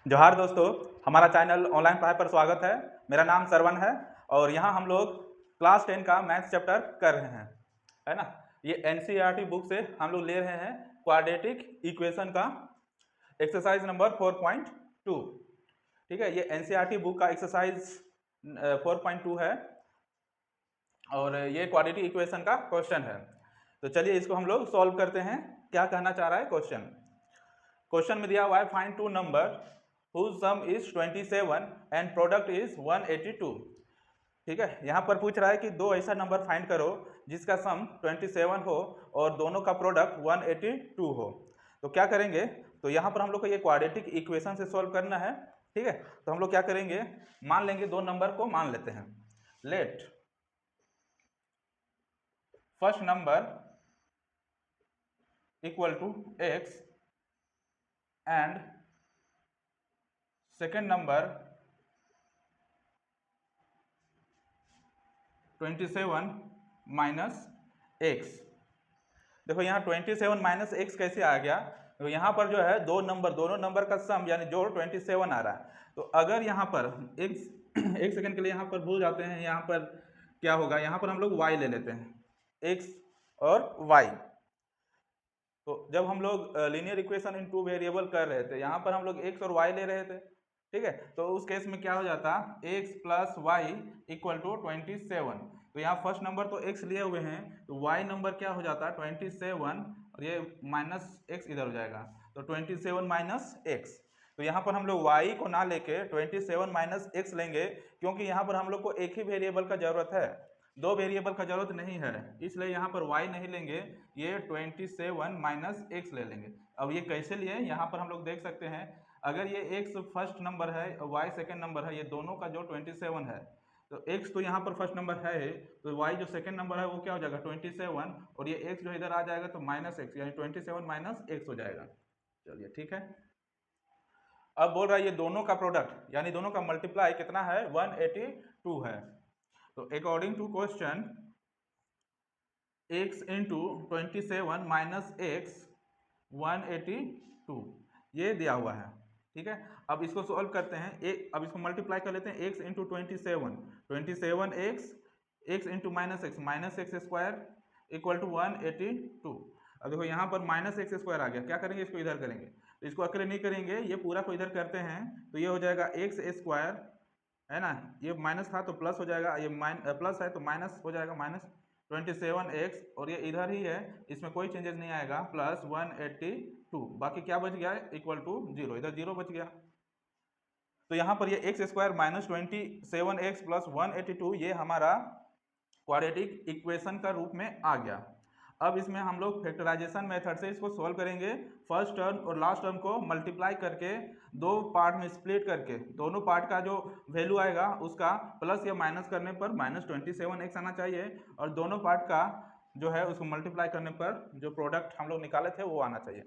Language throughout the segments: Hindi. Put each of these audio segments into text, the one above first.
जोहार दोस्तों, हमारा चैनल ऑनलाइन पढ़ाई पर स्वागत है। मेरा नाम सरवण है और यहाँ हम लोग क्लास 10 का मैथ्स चैप्टर कर रहे हैं, है ना। ये एनसीईआरटी बुक से हम लोग ले रहे हैं क्वाड्रेटिक इक्वेशन का एक्सरसाइज नंबर 4.2। ठीक है, ये एनसीईआरटी बुक का एक्सरसाइज 4.2 है और ये क्वाड्रेटिक इक्वेशन का क्वेश्चन है। तो चलिए इसको हम लोग सॉल्व करते हैं। क्या कहना चाह रहा है क्वेश्चन में दिया हुआ है find two number whose sum is 27 and product is 182। ठीक है, यहाँ पर पूछ रहा है कि दो ऐसा नंबर फाइंड करो जिसका सम 27 हो और दोनों का प्रोडक्ट 182 हो। तो क्या करेंगे, तो यहाँ पर हम लोग को ये क्वाड्रेटिक इक्वेशन से सॉल्व करना है। ठीक है, तो हम लोग क्या करेंगे, मान लेंगे दो नंबर को मान लेते हैं। Let first number equal to x and second number 27 minus x. देखो यहाँ 27 माइनस एक्स कैसे आ गया, तो यहाँ पर जो है दोनों नंबर का सम यानी जोड़ 27 आ रहा है। तो अगर यहाँ पर एक सेकंड के लिए यहाँ पर भूल जाते हैं, यहाँ पर क्या होगा, यहाँ पर हम लोग y ले लेते हैं, x और y। तो जब हम लोग linear equation in two variable कर रहे थे, यहाँ पर हम लोग x और y ले रहे थे। ठीक है, तो उस केस में क्या हो जाता, x plus y equal to 27। तो यहाँ फर्स्ट नंबर तो x लिए हुए हैं, तो y नंबर क्या हो जाता है 27 और ये माइनस x इधर हो जाएगा, तो 27 माइनस x। तो यहाँ पर हम लोग y को ना लेके 27 माइनस x लेंगे, क्योंकि यहाँ पर हम लोग को एक ही वेरिएबल का जरूरत है, दो वेरिएबल का जरूरत नहीं है, इसलिए यहाँ पर y नहीं लेंगे, ये 27 माइनस एक्स ले लेंगे। अब ये कैसे लिए, यहाँ पर हम लोग देख सकते हैं, अगर ये x फर्स्ट नंबर है और y सेकेंड नंबर है, ये दोनों का जो 27 है, तो x तो यहाँ पर फर्स्ट नंबर है, तो y जो सेकेंड नंबर है वो क्या हो जाएगा 27, और ये x जो इधर आ जाएगा तो माइनस एक्स, यानी 27 माइनस एक्स हो जाएगा। चलिए ठीक है, अब बोल रहा है ये दोनों का प्रोडक्ट यानी दोनों का मल्टीप्लाई कितना है 182 है। तो according to question x into 27 minus x 182 ये दिया हुआ है। ठीक है, अब इसको सॉल्व करते हैं, अब इसको मल्टीप्लाई कर लेते हैं, x into 27 x into minus x square equal to 182। अब देखो यहाँ पर माइनस एक्स स्क्वायर आ गया, क्या करेंगे, इसको इधर करेंगे, तो इसको अकेले नहीं करेंगे, ये पूरा को इधर करते हैं, तो ये हो जाएगा एक्स स्क्वायर, है ना, ये माइनस था तो प्लस हो जाएगा, ये प्लस है तो माइनस हो जाएगा, माइनस 27x, और ये इधर ही है, इसमें कोई चेंजेस नहीं आएगा, प्लस 182, बाकी क्या बच गया इक्वल टू 0, इधर 0 बच गया। तो यहाँ पर ये x square minus 27x plus 182 ये हमारा क्वाड्रेटिक इक्वेशन का रूप में आ गया। अब इसमें हम लोग फैक्टराइजेशन मेथड से इसको सॉल्व करेंगे, फर्स्ट टर्म और लास्ट टर्म को मल्टीप्लाई करके दो पार्ट में स्प्लिट करके दोनों पार्ट का जो वैल्यू आएगा उसका प्लस या माइनस करने पर माइनस 27x आना चाहिए, और दोनों पार्ट का जो है उसको मल्टीप्लाई करने पर जो प्रोडक्ट हम लोग निकाले थे वो आना चाहिए।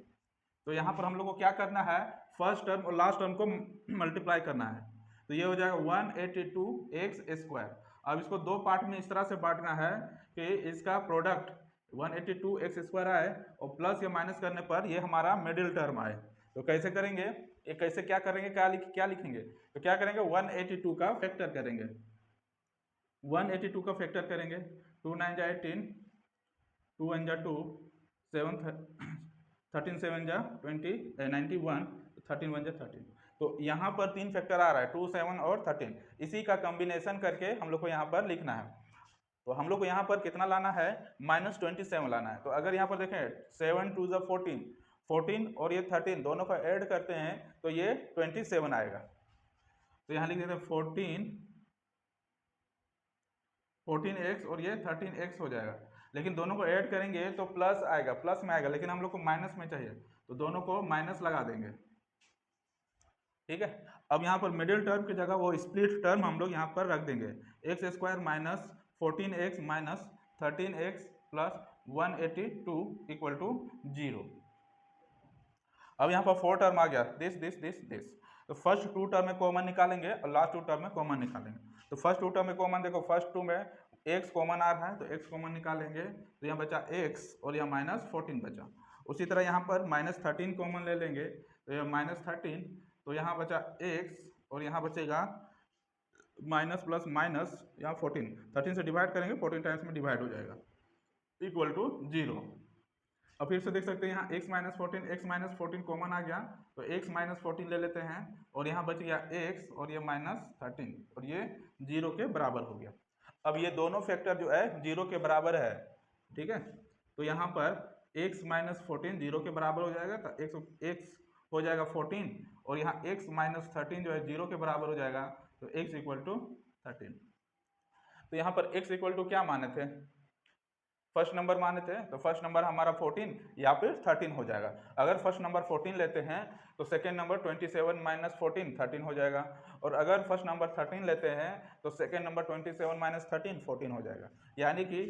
तो यहाँ पर हम लोग को क्या करना है, फर्स्ट टर्म और लास्ट टर्म को मल्टीप्लाई करना है, तो ये हो जाएगा 182x स्क्वायर। अब इसको दो पार्ट में इस तरह से बांटना है कि इसका प्रोडक्ट 182x स्क्वायर आए और प्लस या माइनस करने पर ये हमारा मिडिल टर्म आए। तो कैसे करेंगे, ये कैसे क्या करेंगे, क्या लिखेंगे, तो क्या करेंगे 182 का फैक्टर करेंगे, 182 का फैक्टर करेंगे, 2 9 जा 18, 2 1 जा 2, 7 13 7 जा 20 91, 13 1 जा 13। तो यहाँ पर तीन फैक्टर आ रहा है 2 7 और 13, इसी का कॉम्बिनेशन करके हम लोग को यहाँ पर लिखना है। तो हम लोग को यहाँ पर कितना लाना है, माइनस 27 लाना है। तो अगर यहाँ पर देखें 7 2 जा 14 और ये 13 दोनों का ऐड करते हैं तो ये 27 आएगा। तो यहाँ लिख देते हैं 14x और ये 13x हो जाएगा, लेकिन दोनों को ऐड करेंगे तो प्लस आएगा, प्लस में आएगा, लेकिन हम लोग को माइनस में चाहिए तो दोनों को माइनस लगा देंगे। ठीक है, अब यहाँ पर मिडिल टर्म की जगह वो स्प्लिट टर्म हम लोग यहाँ पर रख देंगे, x square minus 14x minus 13x plus 182 equal to 0। अब यहाँ पर 4 टर्म आ गया, दिस। तो फर्स्ट 2 टर्म में कॉमन निकालेंगे और लास्ट 2 टर्म में कॉमन निकालेंगे। तो फर्स्ट 2 टर्म में कॉमन देखो, फर्स्ट 2 में x कॉमन आ रहा है तो x कॉमन निकालेंगे, तो यहाँ बचा x और यहाँ माइनस 14 बचा। उसी तरह यहाँ पर माइनस 13 कॉमन ले लेंगे, तो यह माइनस 13 तो यहाँ बचा x और यहाँ बचेगा माइनस प्लस माइनस, यहाँ 13 से डिवाइड करेंगे, 14 टाइम्स में डिवाइड हो जाएगा, इक्वल टू 0। अब फिर से देख सकते हैं यहाँ x माइनस 14 कॉमन आ गया, तो x माइनस 14 ले लेते हैं और यहाँ बच गया x और ये माइनस 13 और ये 0 के बराबर हो गया। अब ये दोनों फैक्टर जो है 0 के बराबर है, ठीक है। तो यहाँ पर x माइनस 14 0 के बराबर हो जाएगा, तो x हो जाएगा 14 और यहाँ x माइनस 13 जो है 0 के बराबर हो जाएगा, तो x इक्वल टू 13। तो यहाँ पर x इक्वल टू क्या माने थे, फर्स्ट नंबर माने थे, तो फर्स्ट नंबर हमारा 14 या फिर 13 हो जाएगा। अगर फर्स्ट नंबर 14 लेते हैं तो सेकेंड नंबर 27 माइनस 14 13 हो जाएगा, और अगर फर्स्ट नंबर 13 लेते हैं तो सेकेंड नंबर 27 माइनस 13 14 हो जाएगा। यानी कि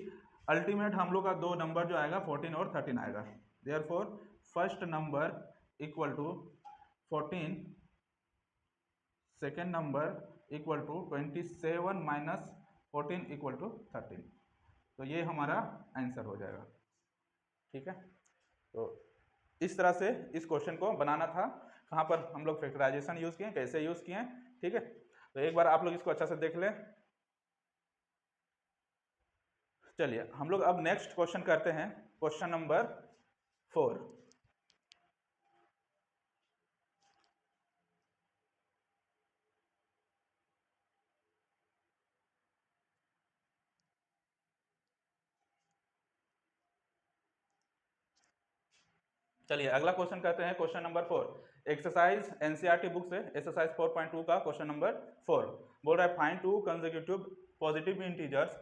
अल्टीमेट हम लोग का दो नंबर जो आएगा 14 और 13 आएगा। Therefore first number equal to 14, second number equal to 27 minus 14 equal to 13। तो ये हमारा आंसर हो जाएगा, ठीक है। तो इस तरह से इस क्वेश्चन को बनाना था। कहाँ पर हम लोग फैक्टराइजेशन यूज किए, कैसे यूज किए, ठीक है। तो एक बार आप लोग इसको अच्छा से देख लें। चलिए हम लोग अब नेक्स्ट क्वेश्चन करते हैं, क्वेश्चन नंबर 4। चलिए अगला क्वेश्चन करते हैं, question number 4, exercise NCERT book से एक्सरसाइज 4.2 का क्वेश्चन नंबर 4 बोल रहा है find two consecutive positive integers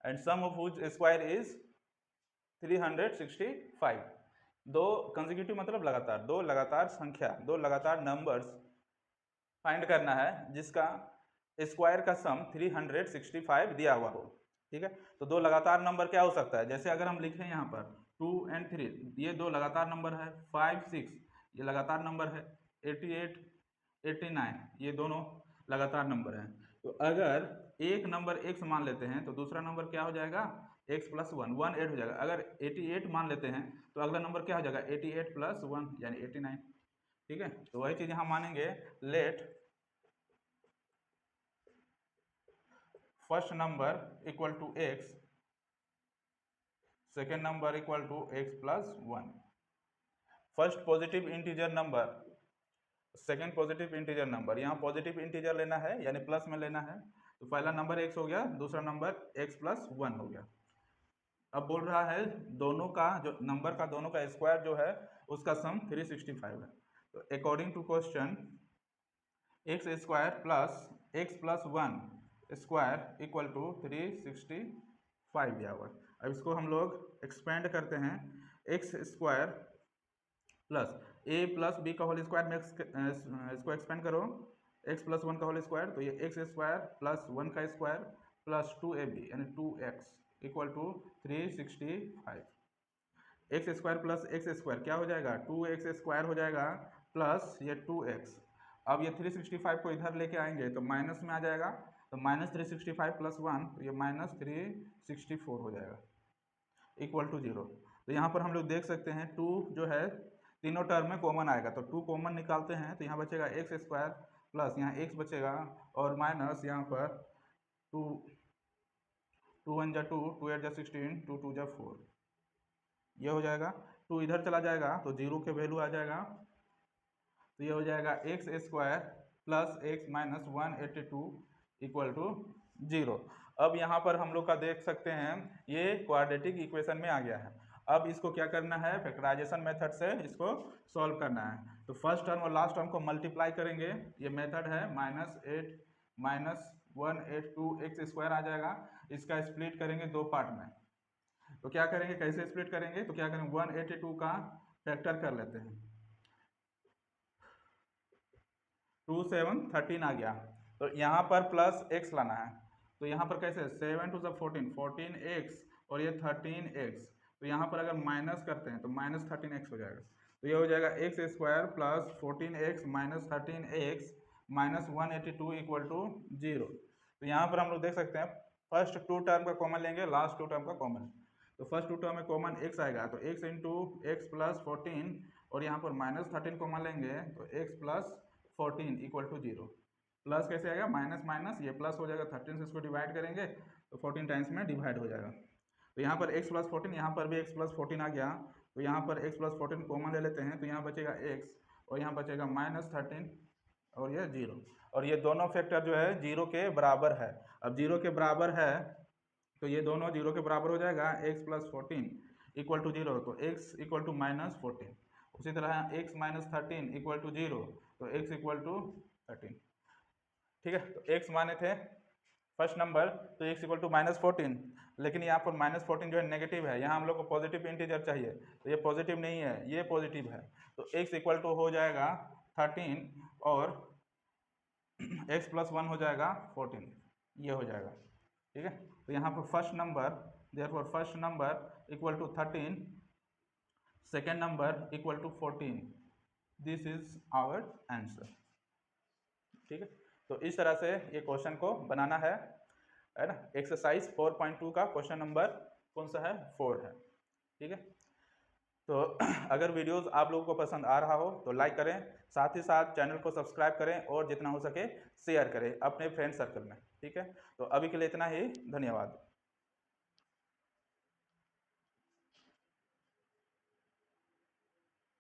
and sum of which square is 365। दो कंसेक्यूटिव मतलब लगातार, दो लगातार संख्या, दो लगातार नंबर्स फाइंड करना है जिसका स्क्वायर का सम 365 दिया हुआ हो, ठीक है। तो दो लगातार नंबर क्या हो सकता है, जैसे अगर हम लिखें यहाँ पर 2 और 3, ये दो लगातार नंबर है, 5 6 ये लगातार नंबर है, 88 89 ये दोनों लगातार नंबर हैं। तो अगर एक नंबर x मान लेते हैं तो दूसरा नंबर क्या हो जाएगा, x प्लस 1 18 हो जाएगा। अगर 88 मान लेते हैं तो अगला नंबर क्या हो जाएगा, 88 प्लस 1 यानी 89, ठीक है। तो वही चीज़ यहाँ मानेंगे, let first number equal to x, second number equal to x plus 1। First positive integer number, second positive integer number, यहाँ पॉजिटिव इंटीजर लेना है यानी प्लस में लेना है, तो पहला नंबर x हो गया, दूसरा नंबर x प्लस 1 हो गया। अब बोल रहा है दोनों का जो नंबर का दोनों का स्क्वायर जो है उसका सम 365 है। तो according to question x square plus x plus 1 square equal to 365 दिया हुआ है। अब इसको हम लोग एक्सपेंड करते हैं, x square plus a plus b का होल स्क्वायर में इसको एक्सपेंड करो, x प्लस 1 का होल स्क्वायर, तो ये एक्स स्क्वायर प्लस 1 का स्क्वायर प्लस 2ab यानी 2x equal to 365। X square plus x square क्या हो जाएगा, 2x स्क्वायर हो जाएगा प्लस ये 2x। अब ये 365 को इधर लेके आएंगे तो माइनस में आ जाएगा, तो माइनस 365 प्लस 1 तो ये माइनस 364 हो जाएगा इक्वल टू 0। तो यहाँ पर हम लोग देख सकते हैं 2 जो है तीनों टर्म में कॉमन आएगा, तो 2 कॉमन निकालते हैं तो यहाँ बचेगा एक्स स्क्वायर प्लस यहाँ x बचेगा और माइनस यहाँ पर 2 1 जा 2, 2 8 जा 16, 2 2 जा 4 ये हो जाएगा। 2 इधर चला जाएगा तो 0 के वैल्यू आ जाएगा, तो ये हो जाएगा x square plus x minus 182 equal to 0। अब यहाँ पर हम लोग का देख सकते हैं ये क्वाड्रेटिक इक्वेशन में आ गया है। अब इसको क्या करना है, फैक्टराइजेशन मेथड से इसको सॉल्व करना है। तो फर्स्ट टर्म और लास्ट टर्म को मल्टीप्लाई करेंगे, ये मेथड है -8 माइनस 182 एक्स स्क्वायर आ जाएगा। इसका स्प्लिट करेंगे दो पार्ट में, तो क्या करेंगे, कैसे स्प्लिट करेंगे, तो क्या करेंगे 182 का फैक्टर कर लेते हैं, 2 7 13 आ गया, तो यहाँ पर प्लस x लाना है, तो यहाँ पर कैसे 7 2 14 14x और ये 13x, तो यहाँ पर अगर माइनस करते हैं तो माइनस 13x हो जाएगा, तो ये हो जाएगा x square plus 14x minus 13x minus 182 equal to 0। तो यहाँ पर हम लोग देख सकते हैं फर्स्ट 2 टर्म का कॉमन लेंगे, लास्ट 2 टर्म का कॉमन, तो फर्स्ट 2 टर्म में कॉमन x आएगा, तो x इंटू एक्स प्लस 14 और यहाँ पर माइनस 13 कॉमन लेंगे तो x plus 14 equal to 0। Plus कैसे आएगा, माइनस माइनस ये प्लस हो जाएगा, 13 से इसको डिवाइड करेंगे तो 14 टाइम्स में डिवाइड हो जाएगा। तो यहाँ पर x प्लस 14, यहाँ पर भी x प्लस 14 आ गया, तो यहाँ पर x प्लस 14 कॉमन ले लेते हैं, तो यहाँ बचेगा x और यहाँ बचेगा -13 और ये 0, और ये दोनों फैक्टर जो है 0 के बराबर है। अब 0 के बराबर है तो ये दोनों 0 के बराबर हो जाएगा, x प्लस 14 इक्वल टू 0, तो x इक्वल टू -14। उसी तरह x माइनस 13 इक्वल टू 0, तो x इक्वल टू 13। ठीक है, तो x माने थे फर्स्ट नंबर, तो x इक्वल टू -14, लेकिन यहाँ पर -14 जो है नेगेटिव है, यहाँ हम लोग को पॉजिटिव इंटीजर चाहिए, तो ये पॉजिटिव नहीं है, ये पॉजिटिव है, तो x इक्वल टू हो जाएगा 13 और x प्लस 1 हो जाएगा 14, ये हो जाएगा। ठीक है, तो यहाँ पर first number, therefore first number equal to 13, second number equal to 14, this is our answer. ठीक है, तो इस तरह से ये क्वेश्चन को बनाना है ना। एक्सरसाइज 4.2 का क्वेश्चन नंबर कौन सा है, 4 है। ठीक है, तो अगर वीडियोस आप लोगों को पसंद आ रहा हो तो लाइक करें, साथ ही साथ चैनल को सब्सक्राइब करें और जितना हो सके शेयर करें अपने फ्रेंड सर्कल में। ठीक है, तो अभी के लिए इतना ही, धन्यवाद।